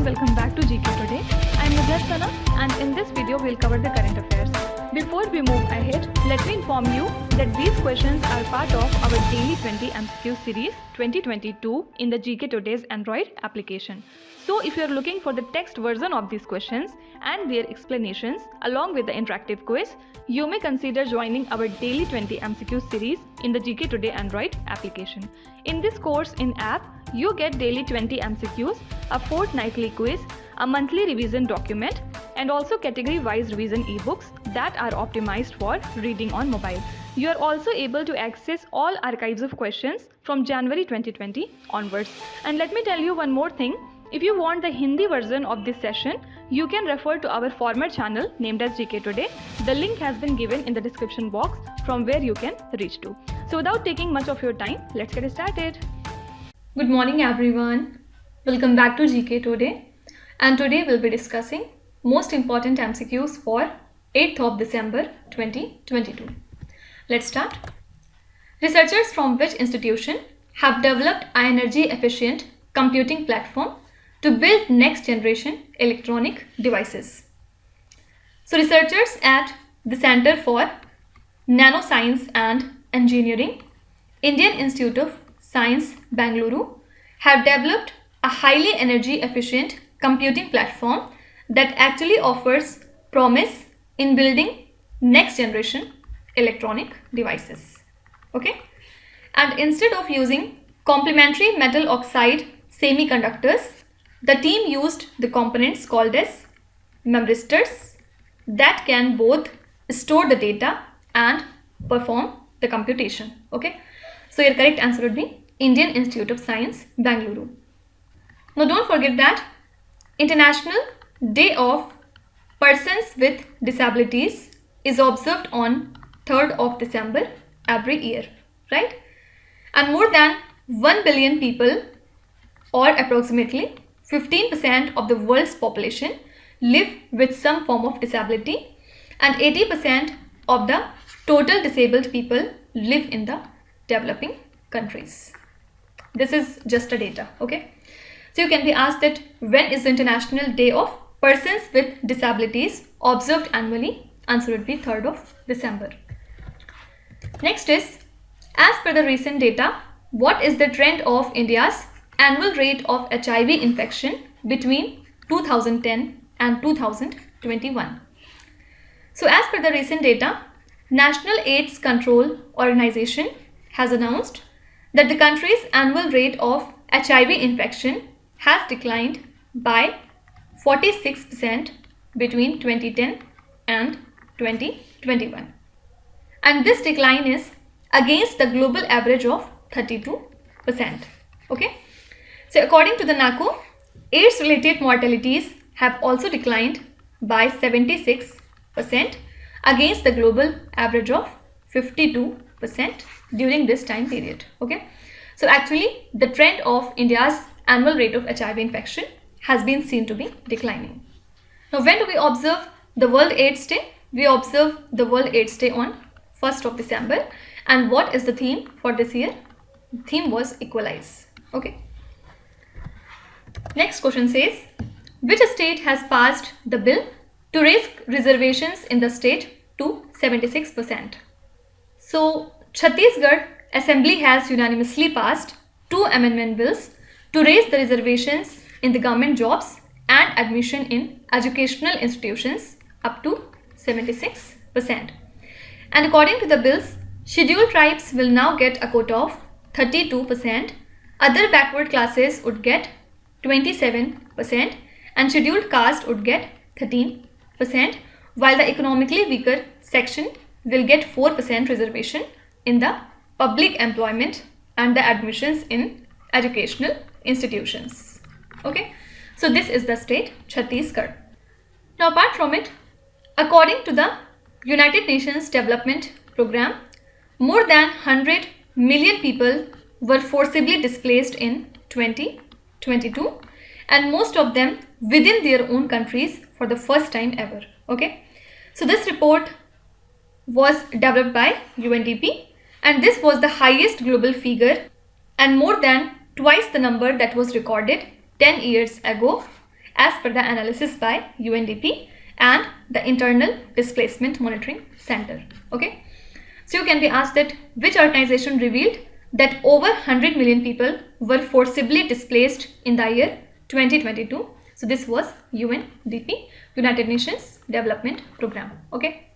and welcome back to GK Today. I am Sana and in this video we'll cover the current affairs. Before we move ahead, let me inform you that these questions are part of our daily 20 MCQ series 2022 in the GK Today's Android application. So if you are looking for the text version of these questions and their explanations along with the interactive quiz, you may consider joining our daily 20 MCQ series in the GK Today Android application. In this course in app, you get daily 20 MCQs, a fortnightly quiz, a monthly revision document, and also category-wise revision e-books that are optimized for reading on mobile. You are also able to access all archives of questions from January 2020 onwards. And let me tell you one more thing. If you want the Hindi version of this session, you can refer to our former channel named as GK Today. The link has been given in the description box from where you can reach to. So without taking much of your time, let's get started. Good morning everyone. Welcome back to GK Today. And today we'll be discussing most important MCQs for 8th of December 2022. Let's start. Researchers from which institution have developed an energy efficient computing platform to build next generation electronic devices? So researchers at the Center for Nanoscience and Engineering, Indian Institute of Science, Bangalore, have developed a highly energy efficient computing platform that actually offers promise in building next generation electronic devices. Okay, and instead of using complementary metal oxide semiconductors, the team used the components called as memristors that can both store the data and perform the computation. Okay, so your correct answer would be Indian Institute of Science, Bangalore. Now don't forget that International Day of Persons with Disabilities is observed on 3rd of December every year, right? And more than 1 billion people, or approximately 15% of the world's population, live with some form of disability, and 80% of the total disabled people live in the developing countries. This is just a data, okay? So you can be asked that when is the International Day of Persons with Disabilities observed annually? Answer would be 3rd of December. Next is, as per the recent data, what is the trend of India's annual rate of HIV infection between 2010 and 2021? So as per the recent data, National AIDS Control Organization has announced that the country's annual rate of HIV infection has declined by 46% between 2010 and 2021. And this decline is against the global average of 32%. Okay. So according to the NACO, AIDS-related mortalities have also declined by 76% against the global average of 52% during this time period. Okay. So actually the trend of India's annual rate of HIV infection has been seen to be declining. Now when do we observe the World AIDS Day? We observe the World AIDS Day on 1st of December. And what is the theme for this year? The theme was equalize. Okay. Next question says, which state has passed the bill to raise reservations in the state to 76%? So Chhattisgarh Assembly has unanimously passed 2 amendment bills to raise the reservations in the government jobs and admission in educational institutions up to 76%. And according to the bills, scheduled tribes will now get a quota of 32%, other backward classes would get 27%, and scheduled caste would get 13%, while the economically weaker section will get 4% reservation in the public employment and the admissions in educational institutions. Okay, so this is the state Chhattisgarh. Now apart from it, according to the United Nations Development Program, more than 100 million people were forcibly displaced in 2022, and most of them within their own countries for the first time ever. Okay, so this report was developed by UNDP, and this was the highest global figure and more than twice the number that was recorded 10 years ago as per the analysis by UNDP and the Internal Displacement Monitoring Center. Okay. So you can be asked that which organization revealed that over 100 million people were forcibly displaced in the year 2022. So this was UNDP, United Nations Development Program. Okay.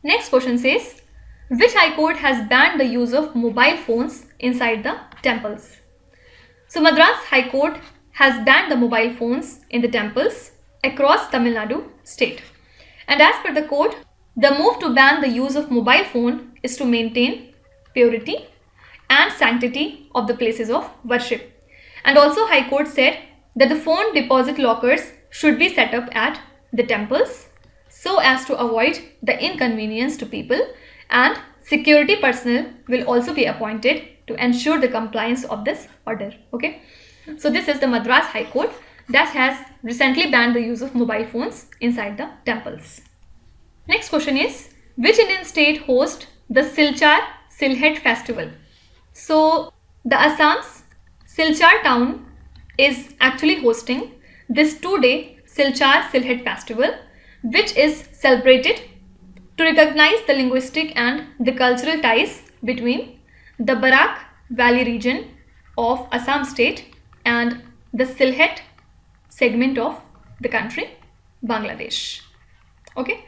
Next question says, which High Court has banned the use of mobile phones inside the temples? So Madras High Court has banned the mobile phones in the temples across Tamil Nadu state. And as per the court, the move to ban the use of mobile phone is to maintain purity and sanctity of the places of worship. And also High Court said that the phone deposit lockers should be set up at the temples so as to avoid the inconvenience to people, and security personnel will also be appointed to ensure the compliance of this order. Okay. So this is the Madras High Court that has recently banned the use of mobile phones inside the temples. Next question is, which Indian state hosts the Silchar Silhet festival? So the Assam's Silchar town is actually hosting this 2-day Silchar Silhet festival, which is celebrated to recognize the linguistic and the cultural ties between the Barak Valley region of Assam state and the Silhet segment of the country, Bangladesh. Okay.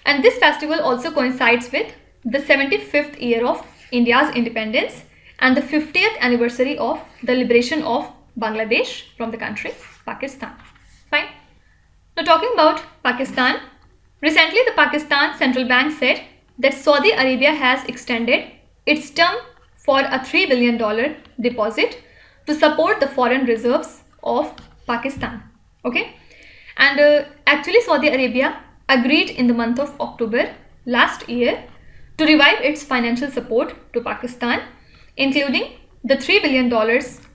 And this festival also coincides with the 75th year of India's independence and the 50th anniversary of the liberation of Bangladesh from the country Pakistan. Fine. Now talking about Pakistan, recently the Pakistan Central Bank said that Saudi Arabia has extended its term for a $3 billion deposit to support the foreign reserves of Pakistan. Okay. And actually Saudi Arabia agreed in the month of October last year to revive its financial support to Pakistan, including the $3 billion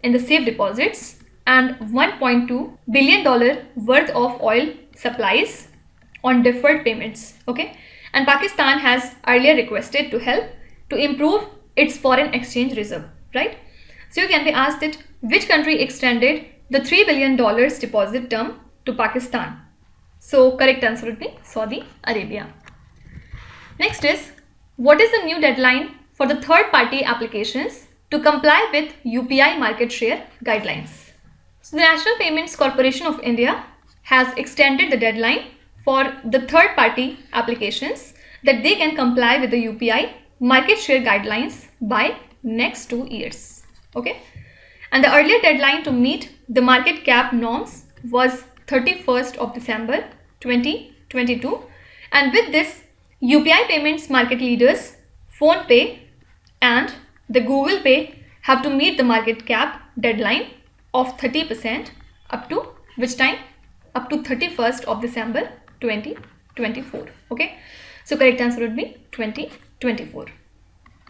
in the safe deposits and $1.2 billion worth of oil supplies on deferred payments. Okay. And Pakistan has earlier requested to help to improve its foreign exchange reserve, right? So you can be asked that which country extended the $3 billion deposit term to Pakistan? So correct answer would be Saudi Arabia. Next is, what is the new deadline for the third-party applications to comply with UPI market share guidelines? So the National Payments Corporation of India has extended the deadline for the third-party applications that they can comply with the UPI market share guidelines by next 2 years. Okay. And the earlier deadline to meet the market cap norms was 31st of December 2022, and with this UPI payments market leaders PhonePe and the Google Pay have to meet the market cap deadline of 30% up to which time? Up to 31st of December 2024. Okay. So correct answer would be 2024.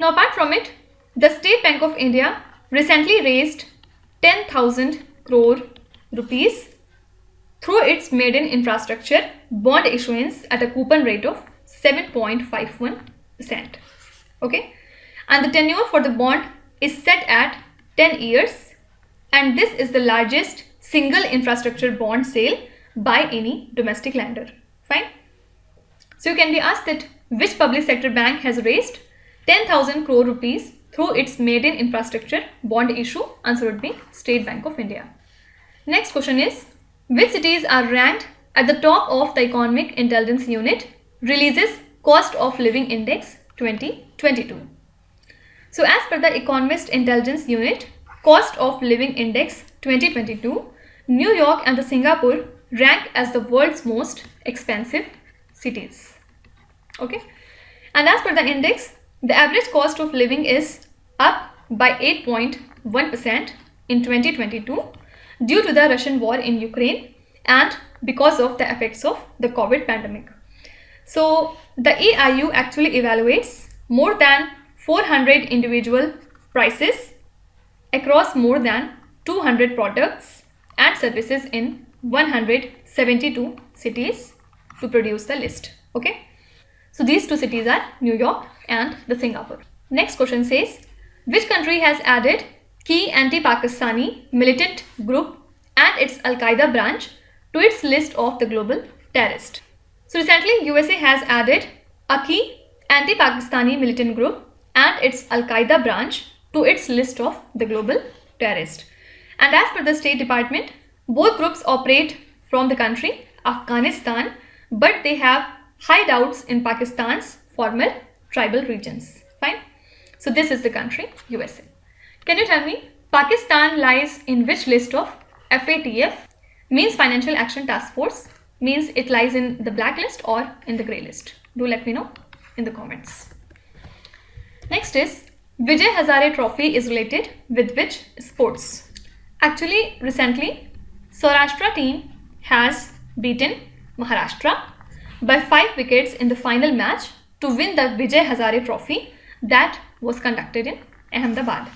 Now apart from it, the State Bank of India recently raised 10,000 crore rupees through its maiden infrastructure bond issuance at a coupon rate of 7.51%. Okay. And the tenure for the bond is set at 10 years, and this is the largest single infrastructure bond sale by any domestic lender. Fine. So you can be asked that which public sector bank has raised 10,000 crore rupees through its maiden infrastructure bond issue? Answer would be State Bank of India. Next question is, which cities are ranked at the top of the Economic Intelligence Unit releases Cost of Living Index 2022? So as per the Economist Intelligence Unit Cost of Living Index 2022, New York and the Singapore rank as the world's most expensive cities. Okay. And as per the index, the average cost of living is up by 8.1% in 2022 due to the Russian war in Ukraine and because of the effects of the COVID pandemic. So the EIU actually evaluates more than 400 individual prices across more than 200 products and services in 172 cities to produce the list. Okay. So these two cities are New York and the Singapore. Next question says, which country has added key anti-Pakistani militant group and its al-Qaida branch to its list of the global terrorists. So recently, USA has added a key anti-Pakistani militant group and its al-Qaida branch to its list of the global terrorists. And as per the State Department, both groups operate from the country Afghanistan, but they have hideouts in Pakistan's former tribal regions. Fine. So this is the country USA. Can you tell me Pakistan lies in which list of FATF? Means Financial Action Task Force. Means it lies in the blacklist or in the grey list. Do let me know in the comments. Next is Vijay Hazare Trophy is related with which sports? Actually, recently, Saurashtra team has beaten Maharashtra by 5 wickets in the final match to win the Vijay Hazare Trophy that was conducted in Ahmedabad.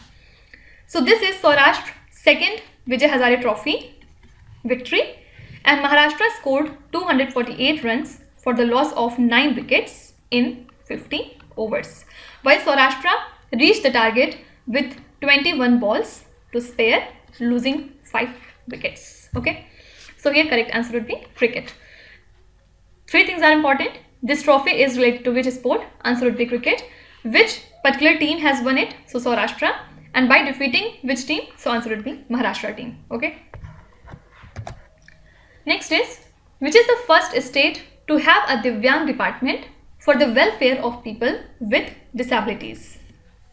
So this is Saurashtra's second Vijay Hazare Trophy victory, and Maharashtra scored 248 runs for the loss of 9 wickets in 50 overs, while Saurashtra reached the target with 21 balls to spare, losing 5 wickets. Okay, so here correct answer would be cricket. 3 things are important. This trophy is related to which sport? Answer would be cricket. Which particular team has won it? So Saurashtra. And by defeating which team? So answer would be Maharashtra team. Okay. Next is, which is the first state to have a Divyang department for the welfare of people with disabilities?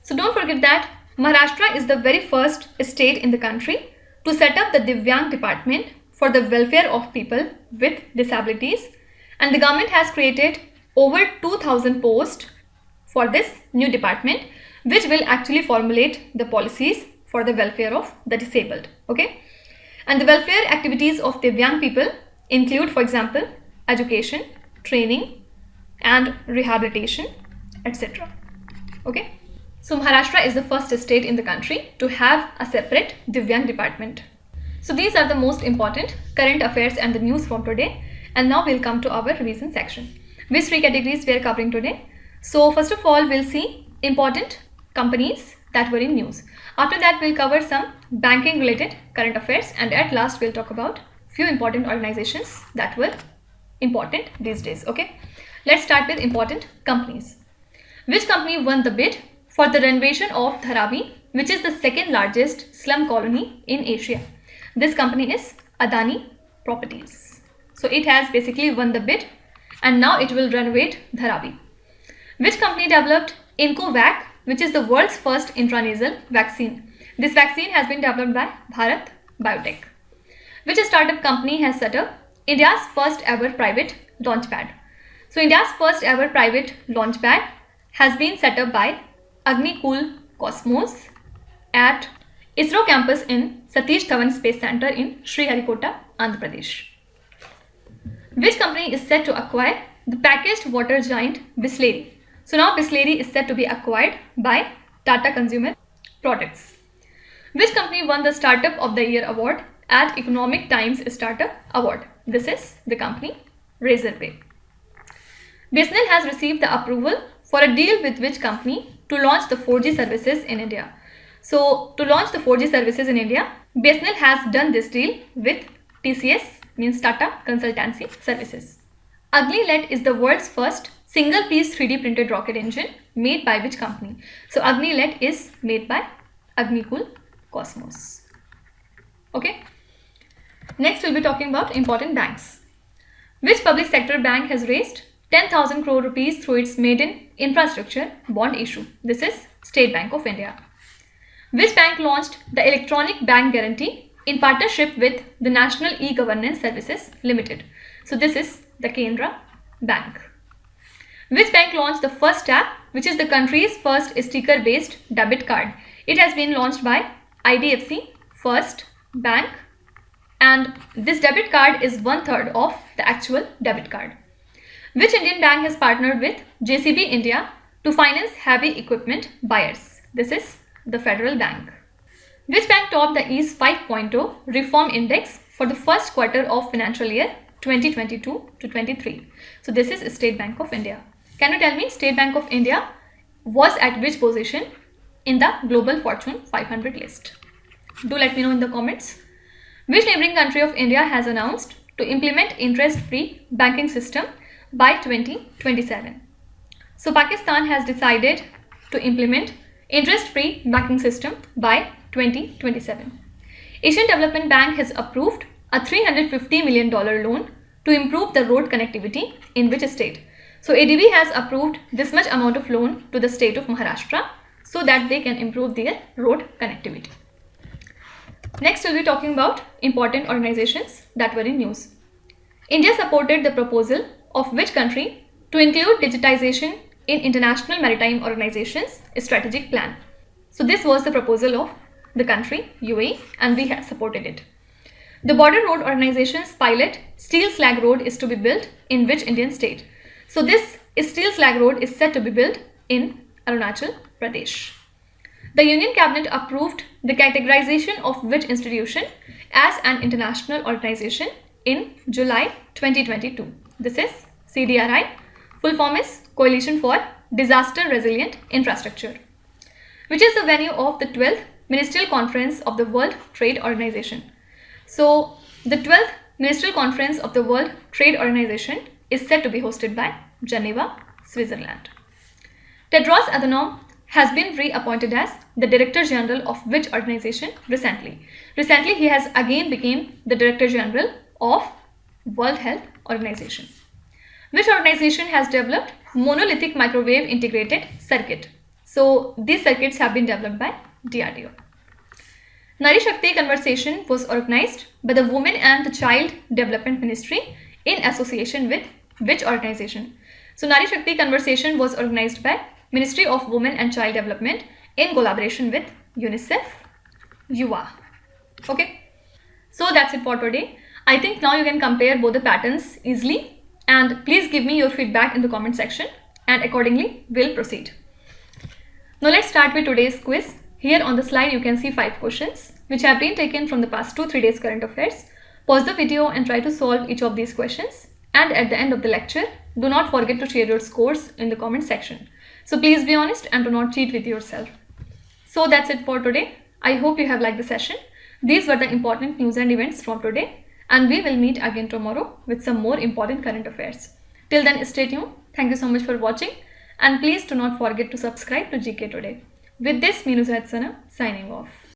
So don't forget that Maharashtra is the very first state in the country to set up the Divyang department for the welfare of people with disabilities, and the government has created over 2,000 posts for this new department, which will actually formulate the policies for the welfare of the disabled. Okay, and the welfare activities of Divyang people include, for example, education, training and rehabilitation, etc. Okay, so Maharashtra is the first state in the country to have a separate Divyang department. So these are the most important current affairs and the news from today. And now we'll come to our revision section. Which 3 categories we are covering today? So first of all, we'll see important companies that were in news. After that, we'll cover some banking related current affairs, and at last we'll talk about few important organizations that were important these days. Okay, let's start with important companies. Which company won the bid for the renovation of Dharavi, which is the second largest slum colony in Asia? This company is Adani Properties. So it has basically won the bid and now it will renovate Dharavi. Which company developed Incovac, which is the world's first intranasal vaccine? This vaccine has been developed by Bharat Biotech. Which startup company has set up India's first ever private launchpad? So India's first ever private launchpad has been set up by Agnikul Cosmos at ISRO campus in Satish Dhawan Space Center in Sriharikota, Andhra Pradesh. Which company is set to acquire the packaged water giant Bisleri? So now Bisleri is set to be acquired by Tata Consumer Products. Which company won the Startup of the Year award at Economic Times Startup Award? This is the company Razorpay. BSNL has received the approval for a deal with which company to launch the 4G services in India? So to launch the 4G services in India, BSNL has done this deal with TCS, means Tata Consultancy Services. AgniLet is the world's first single-piece 3D printed rocket engine made by which company? So AgniLet is made by Agnikul Cosmos. Okay. Next we'll be talking about important banks. Which public sector bank has raised 10,000 crore rupees through its maiden infrastructure bond issue? This is State Bank of India. Which bank launched the electronic bank guarantee in partnership with the National E-Governance Services Limited? So this is the Canara Bank. Which bank launched the first app, which is the country's first sticker-based debit card? It has been launched by IDFC First Bank, and this debit card is 1/3 of the actual debit card. Which Indian bank has partnered with JCB India to finance heavy equipment buyers? This is the Federal Bank. Which bank topped the EASE 5.0 reform index for the first quarter of financial year 2022 to 23? So this is State Bank of India. Can you tell me State Bank of India was at which position in the Global Fortune 500 list? Do let me know in the comments. Which neighboring country of India has announced to implement interest-free banking system by 2027. So Pakistan has decided to implement interest-free banking system by 2027. Asian Development Bank has approved a $350 million loan to improve the road connectivity in which state? So ADB has approved this much amount of loan to the state of Maharashtra so that they can improve their road connectivity. Next, we'll be talking about important organizations that were in news. India supported the proposal of which country to include digitization in International Maritime Organization's strategic plan? So this was the proposal of the country UAE, and we have supported it. The Border Road Organization's pilot steel slag road is to be built in which Indian state? So this steel slag road is set to be built in Arunachal Pradesh. The Union Cabinet approved the categorization of which institution as an international organization in July 2022. This is CDRI. Full form is Coalition for Disaster Resilient Infrastructure, which is the venue of the 12th Ministerial Conference of the World Trade Organization. So the 12th Ministerial Conference of the World Trade Organization is said to be hosted by Geneva, Switzerland. Tedros Adhanom has been reappointed as the Director General of which organization recently? Recently, he has again become the Director General of World Health Organization. Which organization has developed monolithic microwave integrated circuit? So these circuits have been developed by DRDO. Nari Shakti conversation was organized by the Women and the Child Development Ministry in association with which organization? So Nari Shakti conversation was organized by Ministry of Women and Child Development in collaboration with UNICEF, UA. Okay, so that's it for today. I think now you can compare both the patterns easily, and please give me your feedback in the comment section, and accordingly we'll proceed. Now let's start with today's quiz. Here on the slide you can see 5 questions which have been taken from the past 2-3 days current affairs. Pause the video and try to solve each of these questions, and at the end of the lecture do not forget to share your scores in the comment section. So please be honest and do not cheat with yourself. So that's it for today. I hope you have liked the session. These were the important news and events from today, and we will meet again tomorrow with some more important current affairs. Till then, stay tuned. Thank you so much for watching, and please do not forget to subscribe to GK Today. With this, Meenu Sana signing off.